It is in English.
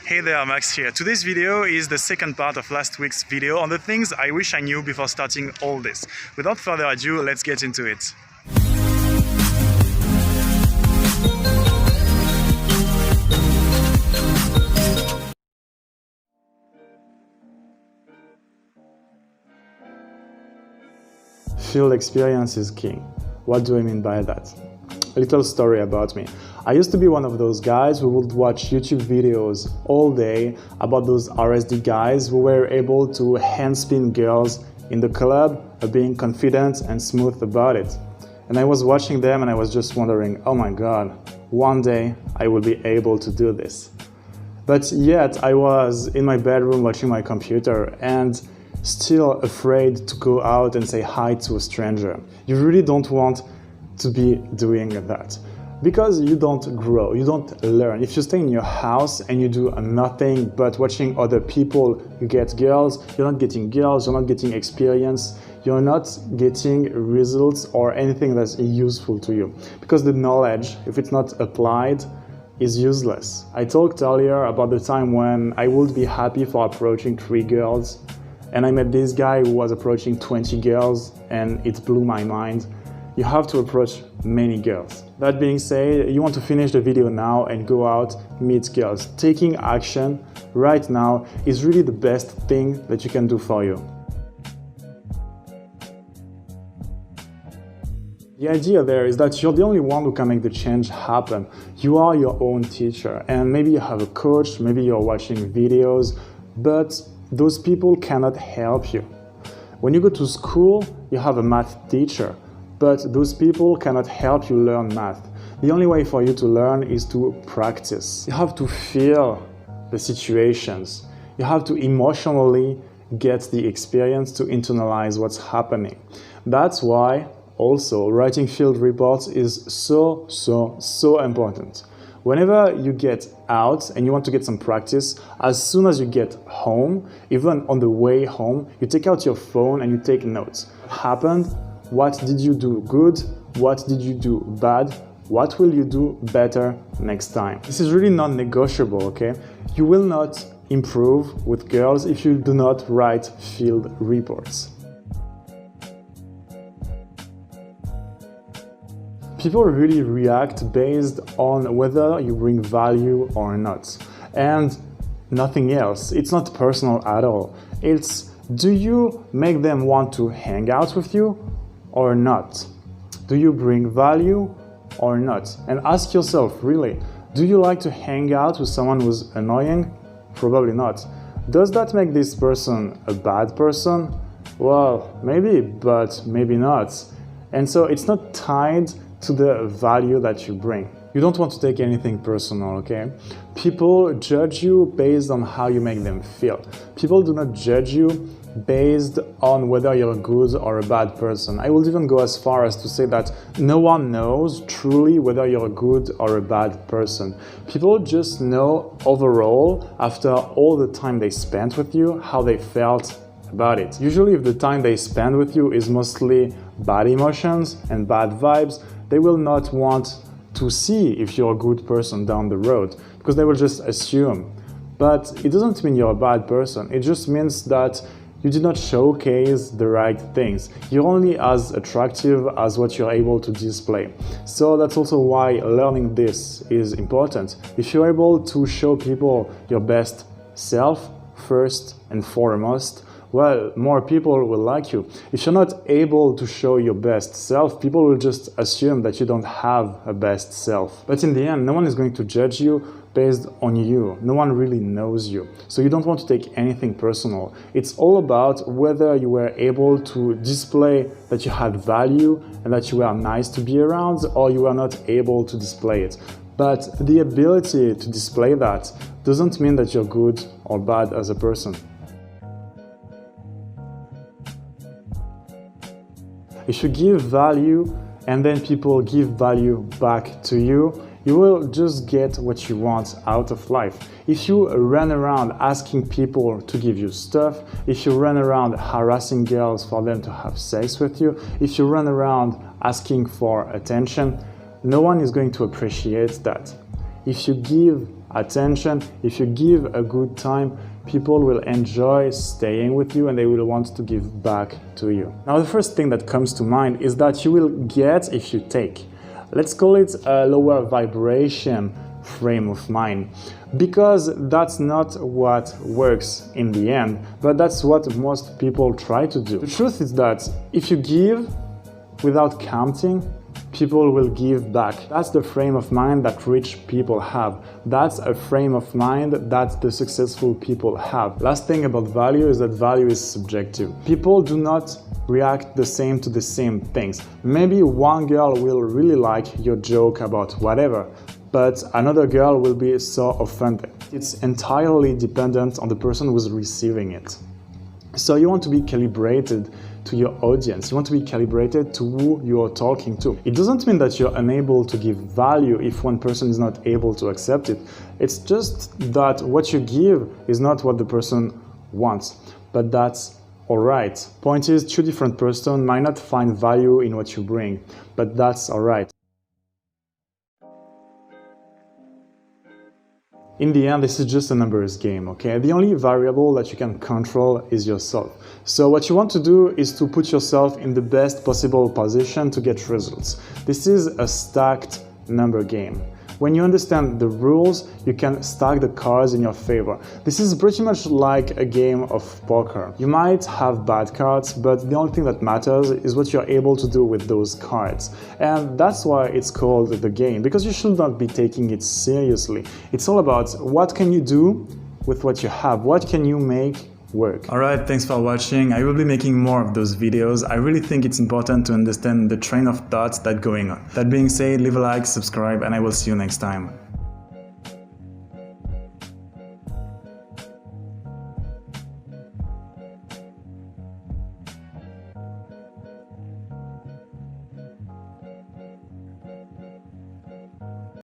Hey there, Max here. Today's video is the second part of last week's video on the things I wish I knew before starting all this. Without further ado, let's get into it. Field experience is king. What do I mean by that? A little story about me. I used to be one of those guys who would watch YouTube videos all day about those RSD guys who were able to handspin girls in the club, being confident and smooth about it. And I was watching them and I was just wondering, oh my god, one day I will be able to do this. But yet I was in my bedroom watching my computer and still afraid to go out and say hi to a stranger. You really don't want to be doing that because you don't grow, you don't learn. If you stay in your house and you do nothing but watching other people, you get girls, you're not getting girls, you're not getting experience, you're not getting results or anything that's useful to you, because the knowledge, if it's not applied, is useless. I talked earlier about the time when I would be happy for approaching 3 girls and I met this guy who was approaching 20 girls and it blew my mind. You have to approach many girls. That being said, you want to finish the video now and go out, meet girls. Taking action right now is really the best thing that you can do for you. The idea there is that you're the only one who can make the change happen. You are your own teacher, and maybe you have a coach, maybe you're watching videos, but those people cannot help you. When you go to school, you have a math teacher, but those people cannot help you learn math. The only way for you to learn is to practice. You have to feel the situations. You have to emotionally get the experience to internalize what's happening. That's why also writing field reports is so important. Whenever you get out and you want to get some practice, as soon as you get home, even on the way home, you take out your phone and you take notes. What happened? What did you do good? What did you do bad? What will you do better next time? This is really non-negotiable, okay? You will not improve with girls if you do not write field reports. People really react based on whether you bring value or not, and nothing else. It's not personal at all. It's, do you make them want to hang out with you or not? Do you bring value or not? And ask yourself, really, do you like to hang out with someone who's annoying? Probably not. Does that make this person a bad person? Well, maybe, but maybe not. And so it's not tied to the value that you bring. You don't want to take anything personal, okay? People judge you based on how you make them feel. People do not judge you based on whether you're a good or a bad person. I will even go as far as to say that no one knows truly whether you're a good or a bad person. People just know overall, after all the time they spent with you, how they felt about it. Usually if the time they spend with you is mostly bad emotions and bad vibes, they will not want to see if you're a good person down the road, because they will just assume. But it doesn't mean you're a bad person. It just means that you did not showcase the right things. You're only as attractive as what you're able to display. So that's also why learning this is important. If you're able to show people your best self first and foremost, well, more people will like you. If you're not able to show your best self, people will just assume that you don't have a best self. But in the end, no one is going to judge you based on you. No one really knows you. So you don't want to take anything personal. It's all about whether you were able to display that you had value and that you were nice to be around, or you were not able to display it. But the ability to display that doesn't mean that you're good or bad as a person. If you give value and then people give value back to you, you will just get what you want out of life. If you run around asking people to give you stuff, if you run around harassing girls for them to have sex with you, if you run around asking for attention, no one is going to appreciate that. If you give attention, if you give a good time, people will enjoy staying with you and they will want to give back to you. Now, the first thing that comes to mind is that you will get if you take. Let's call it a lower vibration frame of mind, because that's not what works in the end, but that's what most people try to do. The truth is that if you give without counting, people will give back. That's the frame of mind that rich people have. That's a frame of mind that the successful people have. Last thing about value is that value is subjective. People do not react the same to the same things. Maybe one girl will really like your joke about whatever, but another girl will be so offended. It's entirely dependent on the person who's receiving it. So you want to be calibrated to your audience. You want to be calibrated to who you are talking to. It doesn't mean that you're unable to give value if one person is not able to accept it. It's just that what you give is not what the person wants, but that's all right. Point is, two different persons might not find value in what you bring, but that's all right. In the end, this is just a numbers game, okay? The only variable that you can control is yourself. So what you want to do is to put yourself in the best possible position to get results. This is a stacked number game. When you understand the rules, you can stack the cards in your favor. This is pretty much like a game of poker. You might have bad cards, but the only thing that matters is what you're able to do with those cards. And that's why it's called the game, because you should not be taking it seriously. It's all about what can you do with what you have, what can you make work. Alright, thanks for watching. I will be making more of those videos. I really think it's important to understand the train of thoughts that's going on. That being said, leave a like, subscribe, and I will see you next time.